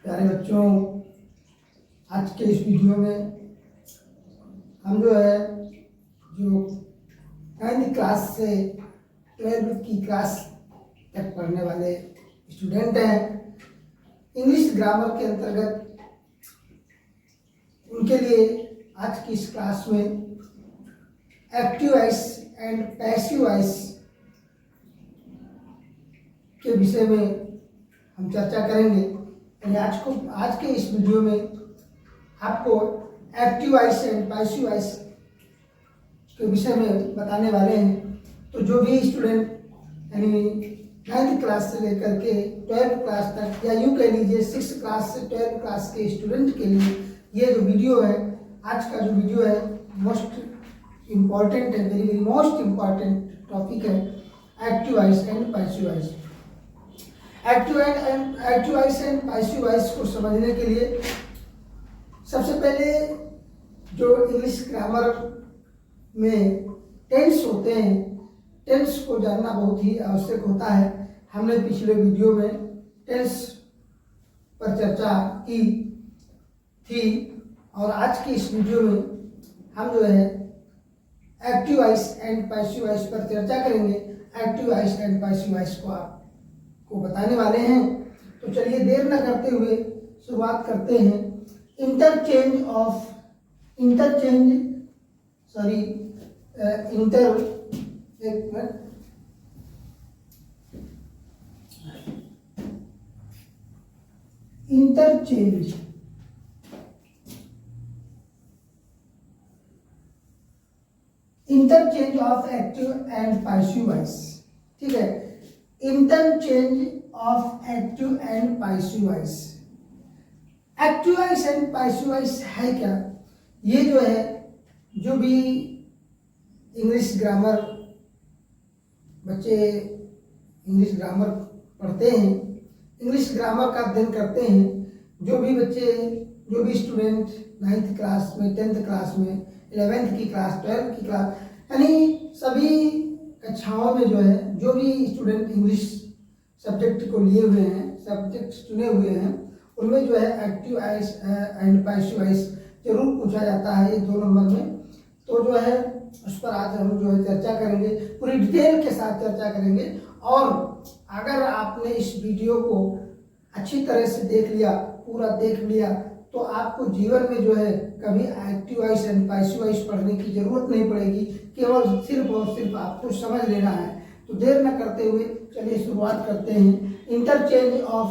प्यारे बच्चों, आज के इस वीडियो में हम जो 9th क्लास से 12th की क्लास तक पढ़ने वाले स्टूडेंट हैं, इंग्लिश ग्रामर के अंतर्गत उनके लिए आज की इस क्लास में active voice and passive voice के विषय में हम चर्चा करेंगे। आज के इस वीडियो में आपको active voice and passive voice के विषय में बताने वाले हैं। तो जो भी स्टूडेंट यानी 9th क्लास से लेकर के 12th क्लास तक, या यूँ कह लीजिए 6th क्लास से 12th क्लास के स्टूडेंट के लिए ये जो वीडियो है, आज का जो वीडियो है मोस्ट इम्पॉर्टेंट है, वेरी मोस्ट इम्पॉर्टेंट टॉपिक है active voice and passive voice. Active voice and passive voice को समझने के लिए सबसे पहले जो इंग्लिश ग्रामर में टेंस होते हैं, टेंस को जानना बहुत ही आवश्यक होता है। हमने पिछले वीडियो में टेंस पर चर्चा की थी और आज की इस वीडियो में हम जो है active voice and passive voice पर चर्चा करेंगे। Active voice and passive voice को आपको बताने वाले हैं। तो चलिए देर न करते हुए शुरुआत करते हैं। Interchange of active and passive voice. ठीक है, interchange of active and passive voice. Active voice and passive voice है क्या? ये जो है, जो भी इंग्लिश ग्रामर बच्चे इंग्लिश ग्रामर पढ़ते हैं, इंग्लिश ग्रामर का अध्ययन करते हैं, जो भी बच्चे, जो भी स्टूडेंट 9th क्लास में, 10th क्लास में, 11th की क्लास, 12th की क्लास, यानी सभी कक्षाओं में जो है, जो भी स्टूडेंट इंग्लिश सब्जेक्ट को लिए हुए हैं, सब्जेक्ट चुने हुए हैं, उनमें जो है active voice and passive voice जरूर पूछा जाता है, ये 2 नंबर में। तो जो है उस पर आज हम जो है चर्चा करेंगे, पूरी डिटेल के साथ चर्चा करेंगे। और अगर आपने इस वीडियो को अच्छी तरह से देख लिया, पूरा देख लिया, तो आपको जीवन में जो है कभी active voice and passive voice पढ़ने की जरूरत नहीं पड़ेगी, केवल सिर्फ और सिर्फ आपको समझ लेना है। तो देर न करते हुए चलिए शुरुआत करते हैं। Interchange of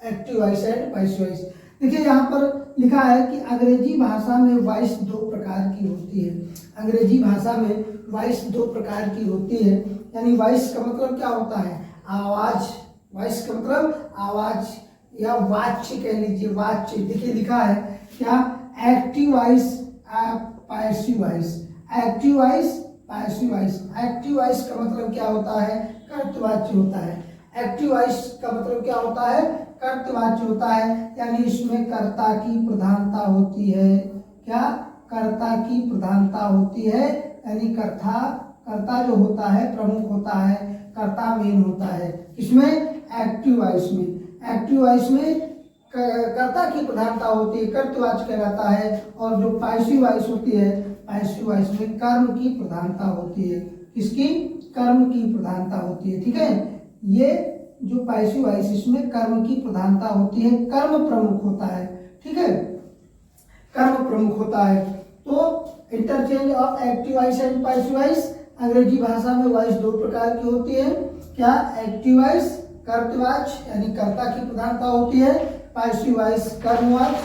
active voice and passive voice. देखिए यहाँ पर लिखा है कि अंग्रेजी भाषा में वॉइस 2 प्रकार की होती है। अंग्रेजी भाषा में वॉइस 2 प्रकार की होती है। यानी वॉइस का मतलब क्या होता है? आवाज। वॉइस का मतलब आवाज या वाच्य कह लीजिए, वाच्य। देखिए लिखा है क्या? Active voice, passive voice. Active voice, passive voice. Active voice का मतलब क्या होता है? कर्तवाच्य होता है। एक्टिव वॉइस का मतलब क्या होता है? कर्तवाच्य होता है, यानी इसमें कर्ता की प्रधानता होती है। क्या? कर्ता की प्रधानता होती है, यानी कर्ता जो होता है प्रमुख होता है, कर्ता मेन होता है। इसमें एक्टिव वॉइस में, एक्टिव वॉइस में कर्ता की प्रधानता होती है, कर्तवाच्य कहलाता है। और जो पैसिव वॉइस होती है, पैसिव वॉइस में कर्म की प्रधानता होती है। किसकी? कर्म की प्रधानता होती है। ठीक है, ये जो पैसिव वॉइस, इसमें कर्म की प्रधानता होती है, कर्म प्रमुख होता है। ठीक है, कर्म प्रमुख होता है। तो interchange of active voice and passive voice, अंग्रेजी भाषा में वॉइस 2 प्रकार की होती है। क्या? एक्टिव वॉइस कर्तवाच्य यानी कर्ता की प्रधानता होती है, पैसिव वॉइस कर्मवाच्य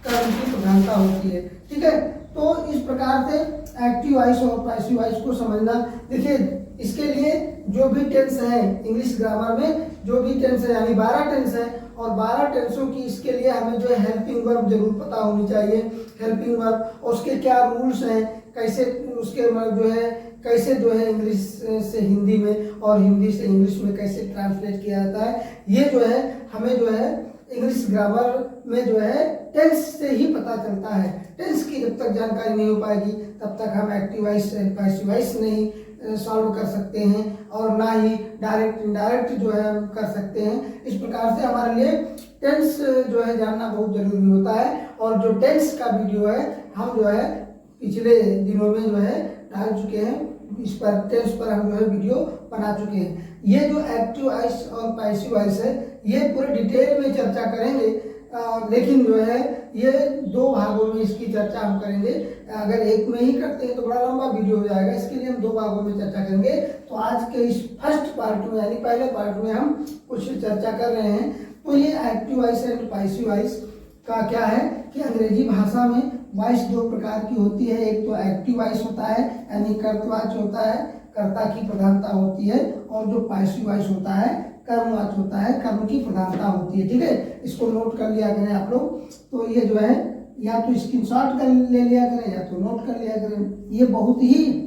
कर्म की प्रधानता होती है। ठीक है, तो इस प्रकार से एक्टिव वॉइस और पैसिव वॉइस को समझना। देखिए इसके लिए जो भी टेंस है इंग्लिश ग्रामर में, जो भी टेंस है, यानी 12 टेंस है, और 12 टेंसों की इसके लिए हमें जो है हेल्पिंग वर्ब जरूर पता होनी चाहिए। हेल्पिंग वर्ब और उसके क्या रूल्स हैं, कैसे उसके जो है कैसे जो है इंग्लिश से हिंदी में और हिंदी से इंग्लिश में कैसे ट्रांसलेट किया जाता है, ये जो है हमें जो है इंग्लिश ग्रामर में जो है टेंस से ही पता चलता है। टेंस की जब तक जानकारी नहीं हो पाएगी तब तक हम active voice and passive voice नहीं सॉल्व कर सकते हैं और ना ही डायरेक्ट इनडायरेक्ट जो है हम कर सकते हैं। इस प्रकार से हमारे लिए टेंस जो है जानना बहुत जरूरी होता है। और जो टेंस का वीडियो है हम जो है पिछले दिनों में जो है डाल चुके हैं, इस पर टेंस पर हम जो है वीडियो बना चुके हैं। ये जो एक्टिव वॉइस और पैसिव वॉइस है ये पूरे डिटेल में चर्चा करेंगे, लेकिन जो है ये 2 भागों में इसकी चर्चा हम करेंगे। अगर एक में ही करते हैं तो बड़ा लंबा वीडियो हो जाएगा, इसके लिए हम 2 भागों में चर्चा करेंगे। तो आज के इस फर्स्ट पार्ट में यानी पहले पार्ट में हम कुछ चर्चा कर रहे हैं। तो ये active voice and passive voice का क्या है कि अंग्रेजी भाषा में वॉइस 2 प्रकार की होती है। एक तो एक्टिव वॉइस होता है यानी कर्तवाच्य होता है, कर्ता की प्रधानता होती है, और जो पैसिव वॉइस होता है कर्मवाच्य होता है, कर्म की प्रधानता होती है। ठीक है, इसको नोट कर लिया करें आप लोग। तो ये जो है या तो स्क्रीनशॉट कर ले लिया करें या तो नोट कर लिया करें। ये बहुत ही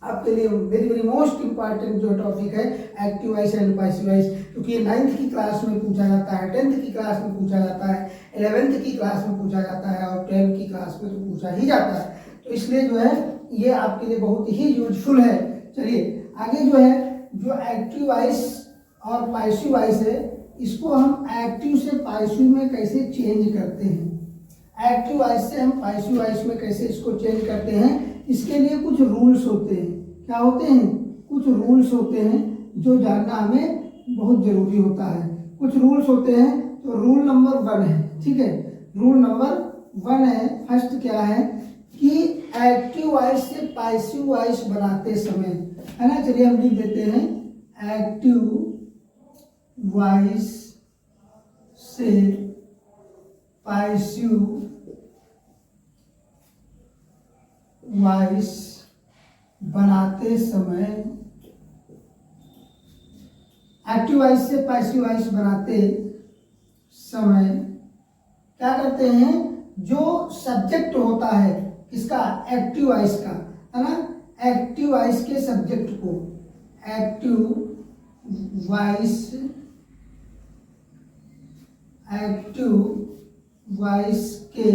आपके लिए वेरी वेरी मोस्ट इम्पॉर्टेंट जो टॉपिक है active voice and passive voice, क्योंकि ये 9th की क्लास में पूछा जाता है, 10th की क्लास में पूछा जाता है, 11th की क्लास में पूछा जाता है और 12th की क्लास में तो पूछा ही जाता है। तो इसलिए जो है ये आपके लिए बहुत ही यूजफुल है। चलिए आगे जो है जो एक्टिव वॉइस और पैसिव वॉइस है इसको हम एक्टिव से पैसिव में कैसे चेंज करते हैं, एक्टिव वॉइस से हम पैसिव वॉइस में कैसे इसको चेंज करते हैं, इसके लिए कुछ रूल्स होते हैं। क्या होते हैं? कुछ रूल्स होते हैं जो जानना हमें बहुत जरूरी होता है। कुछ रूल्स होते हैं। तो रूल नंबर 1 है, ठीक है, रूल नंबर 1 है, फर्स्ट क्या है कि एक्टिव वॉइस से पैसिव वॉइस बनाते समय, है ना, चलिए हम लिख देते हैं एक्टिव वॉइस से पैसिव वॉइस बनाते समय, एक्टिव वॉइस से पैसिव वॉइस बनाते समय क्या करते हैं, जो सब्जेक्ट होता है किसका, एक्टिव वॉइस का, है ना, एक्टिव वॉइस के सब्जेक्ट को, एक्टिव वॉइस के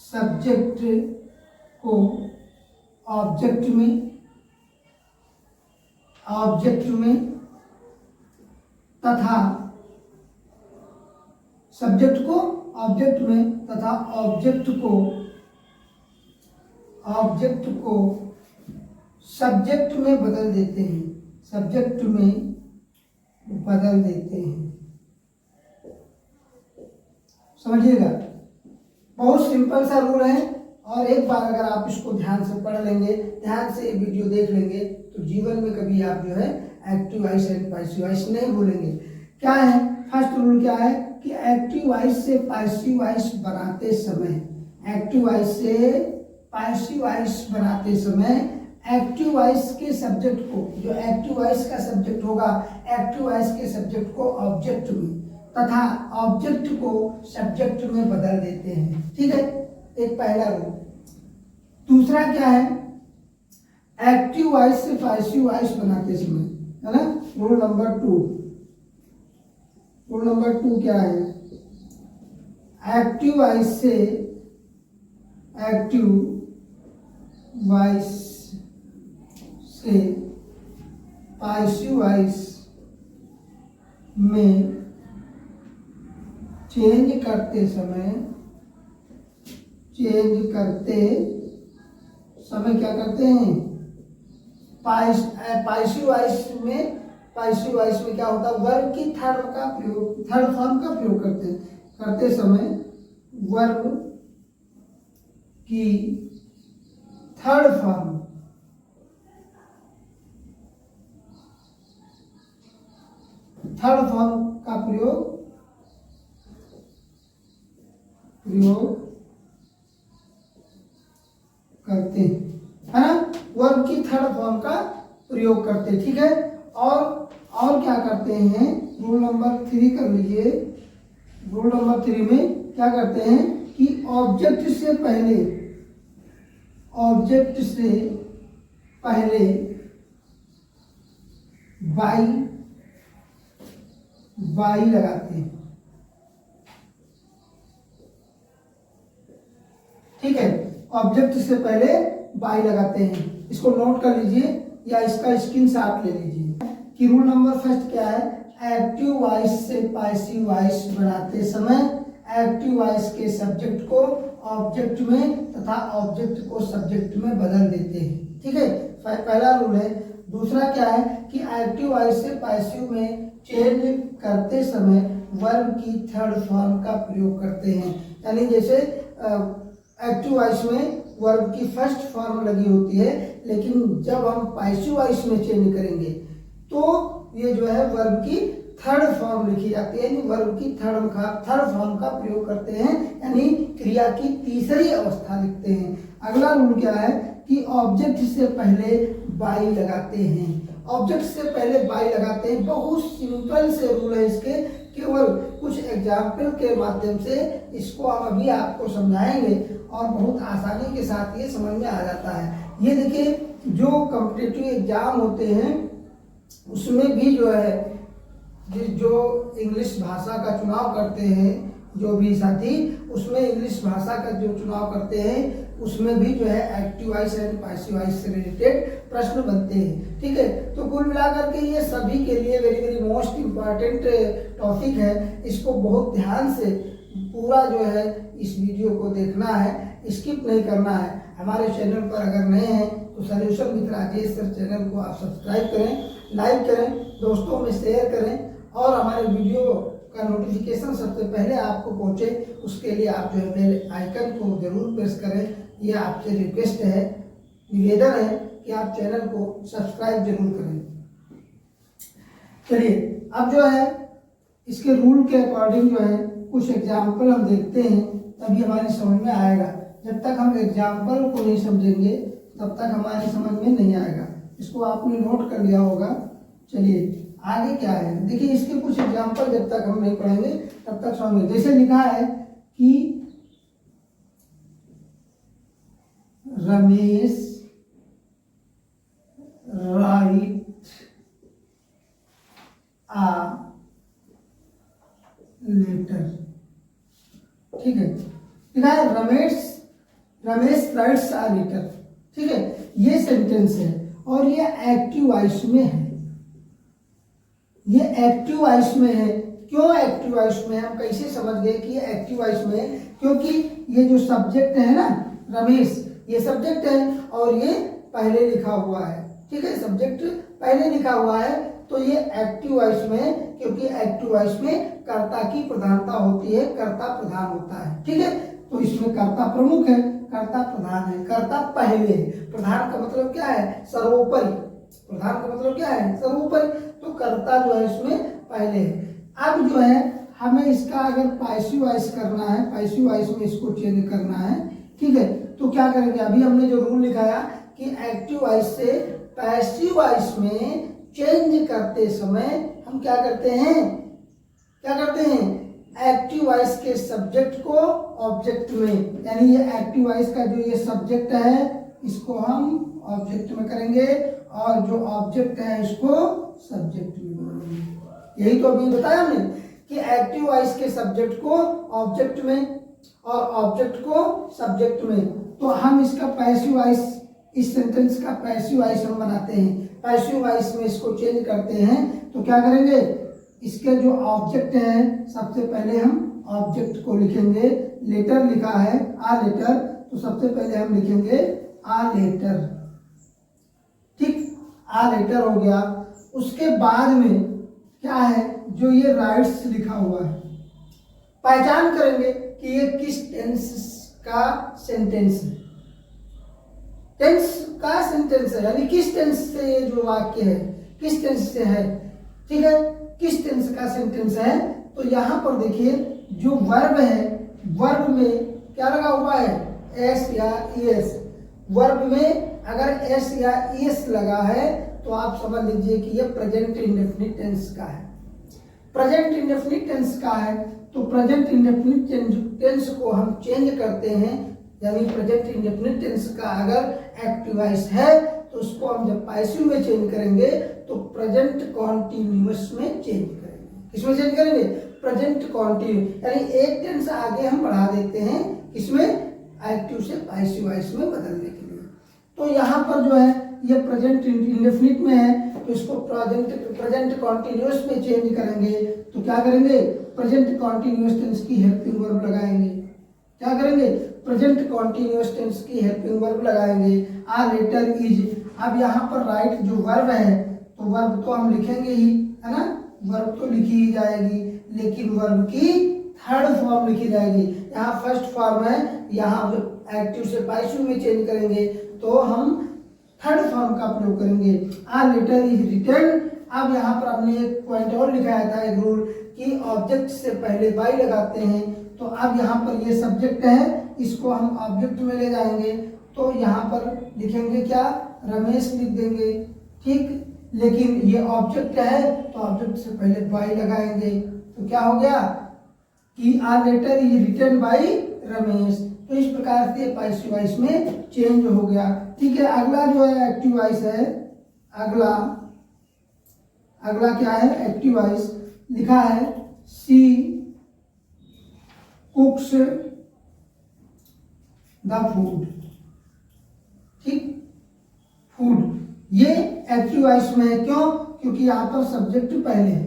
सब्जेक्ट को ऑब्जेक्ट में तथा सब्जेक्ट को ऑब्जेक्ट में तथा ऑब्जेक्ट को सब्जेक्ट में बदल देते हैं, सब्जेक्ट में बदल देते हैं। समझिएगा, बहुत सिंपल सा रूल है और एक बार अगर आप इसको ध्यान से पढ़ लेंगे, ध्यान से वीडियो देख लेंगे तो जीवन में कभी आप जो है active voice and passive voice नहीं भूलेंगे। क्या है फर्स्ट रूल, क्या है कि एक्टिव वॉइस से पैसिव वॉइस बनाते समय, एक्टिव वॉइस से पैसिव वॉइस बनाते समय एक्टिव वॉइस के सब्जेक्ट को, जो एक्टिव वॉइस का सब्जेक्ट होगा, एक्टिव वॉइस के सब्जेक्ट को ऑब्जेक्ट में तथा ऑब्जेक्ट को सब्जेक्ट में बदल देते हैं। ठीक है, एक पहला रूल। दूसरा क्या है, एक्टिव वॉइस से पैसिव वॉइस बनाते समय, है ना, रूल नंबर 2। रूल नंबर 2 क्या है, एक्टिव वॉइस से पैसिव वॉइस में चेंज करते समय क्या करते हैं, पैसिव वॉइस में क्या होता है, वर्ब की थर्ड फॉर्म का प्रयोग करते समय वर्ब की थर्ड फॉर्म का प्रयोग करते हैं, है ना, वर्ब की थर्ड फॉर्म का प्रयोग करते हैं। ठीक है, और क्या करते हैं, रूल नंबर 3 कर लीजिए। रूल नंबर 3 में क्या करते हैं कि ऑब्जेक्ट से पहले बाई लगाते हैं। ठीक है, ऑब्जेक्ट से पहले बाई लगाते हैं। इसको नोट कर लीजिए, या इसका स्क्रीनशॉट ले लीजिए कि रूल नंबर फर्स्ट क्या है, एक्टिव वॉइस से पैसिव वॉइस बनाते समय एक्टिव वॉइस के सब्जेक्ट को ऑब्जेक्ट में तथा ऑब्जेक्ट को सब्जेक्ट में बदल देते हैं। ठीक है, पहला रूल है। दूसरा क्या है कि एक्टिव वॉइस से पैसिव में चेंज करते समय वर्ब की थर्ड फॉर्म का प्रयोग करते हैं। यानी जैसे एक्टिव वॉइस में वर्ब की फर्स्ट फॉर्म लगी होती है, लेकिन जब हम पैसिव वॉइस में चेंज करेंगे तो ये जो है वर्ब की थर्ड फॉर्म लिखी जाती है, यानी वर्ब की थर्ड फॉर्म का प्रयोग करते हैं, यानी क्रिया की तीसरी अवस्था लिखते हैं। अगला रूल क्या है कि ऑब्जेक्ट से पहले बाई लगाते हैं। ऑब्जेक्ट से पहले बाई लगाते हैं, बहुत सिंपल से रूल है इसके, केवल कुछ एग्जाम्पल के माध्यम से इसको हम अभी आपको समझाएंगे और बहुत आसानी के साथ ये समझ में आ जाता है। ये देखिए, जो कॉम्पिटिटिव एग्जाम होते हैं उसमें भी जो है जो इंग्लिश भाषा का चुनाव करते हैं, जो भी साथी उसमें इंग्लिश भाषा का जो चुनाव करते हैं उसमें भी जो है active voice and passive voice से रिलेटेड प्रश्न बनते हैं। ठीक है, तो कुल मिलाकर के ये सभी के लिए very very most important topic है। इसको बहुत ध्यान से पूरा जो है इस वीडियो को देखना है, स्किप नहीं करना है। हमारे चैनल पर अगर नए हैं तो solution with Rajesh sir channel को आप सब्सक्राइब करें, लाइक करें, दोस्तों में शेयर करें और हमारे वीडियो का नोटिफिकेशन सबसे पहले आपको पहुंचे उसके लिए आप जो है बेल आइकन को जरूर प्रेस करें। ये आपसे रिक्वेस्ट है, निवेदन है कि आप चैनल को सब्सक्राइब जरूर करें। चलिए अब जो है इसके रूल के अकॉर्डिंग जो है कुछ एग्जाम्पल हम देखते हैं, तभी हमारी समझ में आएगा। जब तक हम एग्जाम्पल को नहीं समझेंगे तब तक हमारी समझ में नहीं आएगा। इसको आपने नोट कर लिया होगा। चलिए आगे क्या है, देखिए इसके कुछ एग्जाम्पल जब तक हम नहीं पढ़ेंगे तब तक समझेंगे। जैसे लिखा है कि रमेश राइट आ लेटर। ठीक है, लिखा है रमेश राइट्स आ लेटर। ठीक है, ये सेंटेंस है और ये एक्टिव वॉइस में है। ये एक्टिव वॉइस में है। क्यों एक्टिव वॉइस में है, हम कैसे समझ गए कि ये एक्टिव वॉइस में है? क्योंकि ये जो सब्जेक्ट है ना रमेश, ये सब्जेक्ट है और ये पहले लिखा हुआ है। ठीक है, सब्जेक्ट पहले लिखा हुआ है तो ये एक्टिव वॉइस में है, क्योंकि एक्टिव वॉइस में कर्ता की प्रधानता होती है, कर्ता प्रधान होता है। ठीक है, तो इसमें कर्ता प्रमुख है, कर्ता प्रधान है, कर्ता पहले है। प्रधान का मतलब क्या है? सर्वोपरि। प्रधान का मतलब क्या है? सर्वोपरि। तो कर्ता जो है इसमें पहले है। अब जो है हमें इसका अगर पैसिव वॉइस करना है, पैसिव वॉइस में इसको चेंज करना है। ठीक है, तो क्या करेंगे? अभी हमने जो रूल लिखाया कि एक्टिव वॉइस से पैसिव वॉइस में चेंज करते समय हम क्या करते हैं? एक्टिव वॉइस के सब्जेक्ट को ऑब्जेक्ट में, यानी ये एक्टिव वॉइस का जो ये सब्जेक्ट है इसको हम ऑब्जेक्ट में करेंगे और जो ऑब्जेक्ट है इसको सब्जेक्ट में बनाएंगे। यही तो अभी बताया हमने कि एक्टिव वॉइस के सब्जेक्ट को ऑब्जेक्ट में और ऑब्जेक्ट को सब्जेक्ट में। तो हम इसका पैसिव वॉइस, इस सेंटेंस का पैसिव वॉइस हम बनाते हैं। पैसिव वॉइस में इसको चेंज करते हैं तो क्या करेंगे? इसके जो ऑब्जेक्ट है सबसे पहले हम ऑब्जेक्ट को लिखेंगे। लेटर लिखा है आ लेटर, तो सबसे पहले हम लिखेंगे आ लेटर। ठीक, आ लेटर हो गया। उसके बाद में क्या है? जो ये राइट्स लिखा हुआ है, पहचान करेंगे कि ये किस टेंस का सेंटेंस है। टेंस का सेंटेंस है, यानी किस टेंस से ये जो वाक्य है किस टेंस से है। ठीक है, किस टेंस का सेंटेंस है? तो यहाँ पर देखिए जो वर्ब है, वर्ब में क्या लगा हुआ है? एस या ईएस। वर्ब में अगर एस या ईएस लगा है तो आप समझ लीजिए कि ये प्रेजेंट इंडेफिनिट टेंस का है। प्रेजेंट इंडेफिनिट टेंस का है तो प्रेजेंट इंडेफिनिट टेंस को हम चेंज करते हैं, यानी प्रेजेंट इंडेफिनिट टेंस का अगर एक्टिव वॉइस है तो उसको हम जब पैसिव में चेंज करेंगे तो प्रेजेंट कॉन्टिन्यूअस में चेंज करेंगे। किसमें चेंज करेंगे? प्रेजेंट कॉन्टिन्यूअस, यानी एक टेंस आगे हम बढ़ा देते हैं, किसमें? एक्टिव से पैसिव वॉइस में बदलने के लिए। तो यहाँ पर जो है ये प्रेजेंट इंडेफिनिट में है तो इसको प्रेजेंट कॉन्टिन्यूअस में चेंज करेंगे तो क्या करेंगे, प्रेजेंट कॉन्टिन्यूअस टेंस की हेल्पिंग वर्ब लगाएंगे। क्या करेंगे, प्रेजेंट कॉन्टिन्यूअस टेंस की हेल्पिंग वर्ब लगाएंगे। आ लेटर इज, अब यहाँ पर राइट जो वर्ब है तो वर्ब तो हम लिखेंगे ही, है ना, वर्ब तो लिखी ही जाएगी, लेकिन वर्ब की थर्ड फॉर्म लिखी जाएगी। यहाँ फर्स्ट फॉर्म है, यहाँ एक्टिव से पैसिव में चेंज करेंगे तो हम थर्ड फॉर्म का प्रयोग करेंगे। A letter is written. अब यहाँ पर हमने एक पॉइंट और लिखाया था, एक रूल, कि ऑब्जेक्ट से पहले बाई लगाते हैं। तो अब यहाँ पर ये सब्जेक्ट है, इसको हम ऑब्जेक्ट में ले जाएंगे तो यहाँ पर लिखेंगे क्या, रमेश लिख देंगे, ठीक। लेकिन ये ऑब्जेक्ट है तो ऑब्जेक्ट से पहले बाई लगाएंगे तो क्या हो गया कि a letter is written by Ramesh. तो इस प्रकार से पैसिव वॉइस में चेंज हो गया, ठीक है। अगला जो है एक्टिव वॉइस है, अगला क्या है, एक्टिव वॉइस लिखा है सी कुक्स द फूड, ठीक, फूड। ये एक्टिव वॉइस में है, क्यों, क्योंकि यहाँ पर सब्जेक्ट पहले है,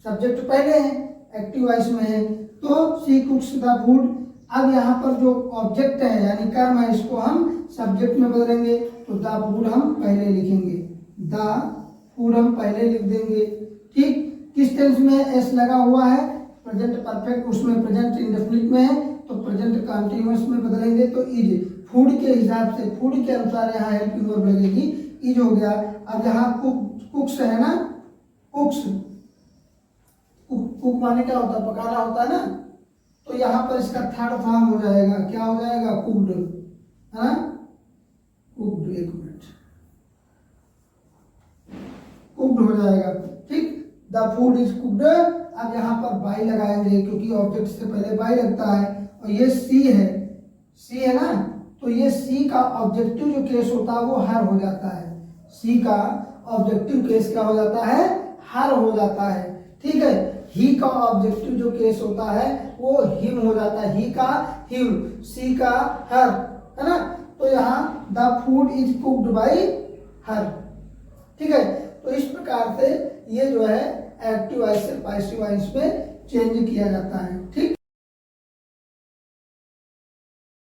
सब्जेक्ट पहले है, एक्टिव वॉइस में है तो सी कुक्स द फूड। अब यहाँ पर जो ऑब्जेक्ट है यानी कर्म है, इसको हम सब्जेक्ट में बदलेंगे तो द फूड हम पहले लिखेंगे, द फूड हम पहले लिख देंगे, ठीक। किस टेंस में एस लगा हुआ है, प्रेजेंट परफेक्ट, उसमें प्रेजेंट इंडेफिनिट में है तो प्रेजेंट कंटीन्यूअस में बदलेंगे तो इज। फूड के हिसाब से, फूड के अनुसार यहाँ हेल्पिंग वर्ब लगेगी, इज हो गया। अब यहाँ कुक्स है ना, कुक्स, कुक माने क्या होता है, पकाना होता है ना, तो यहाँ पर इसका थर्ड फॉर्म हो जाएगा, क्या हो जाएगा, कुक्ड, है ना, कुक्ड, एक मिनट, कुक्ड हो जाएगा, ठीक। The food is cooked. अब यहाँ पर बाई लगाएंगे क्योंकि ऑब्जेक्ट से पहले बाई लगता है और ये सी है, सी है ना, तो ये सी का ऑब्जेक्टिव जो केस होता है वो हर हो जाता है, सी का ऑब्जेक्टिव केस क्या हो जाता है, हर हो जाता है, ठीक है। ही का ऑब्जेक्टिव जो केस होता है वो हिम हो जाता है, ही का हिम, सी का हर, है ना। तो यहाँ the food is cooked by her, ठीक है। तो इस प्रकार से ये जो है एक्टिव वॉइस से पैसिव वॉइस में चेंज किया जाता है, ठीक।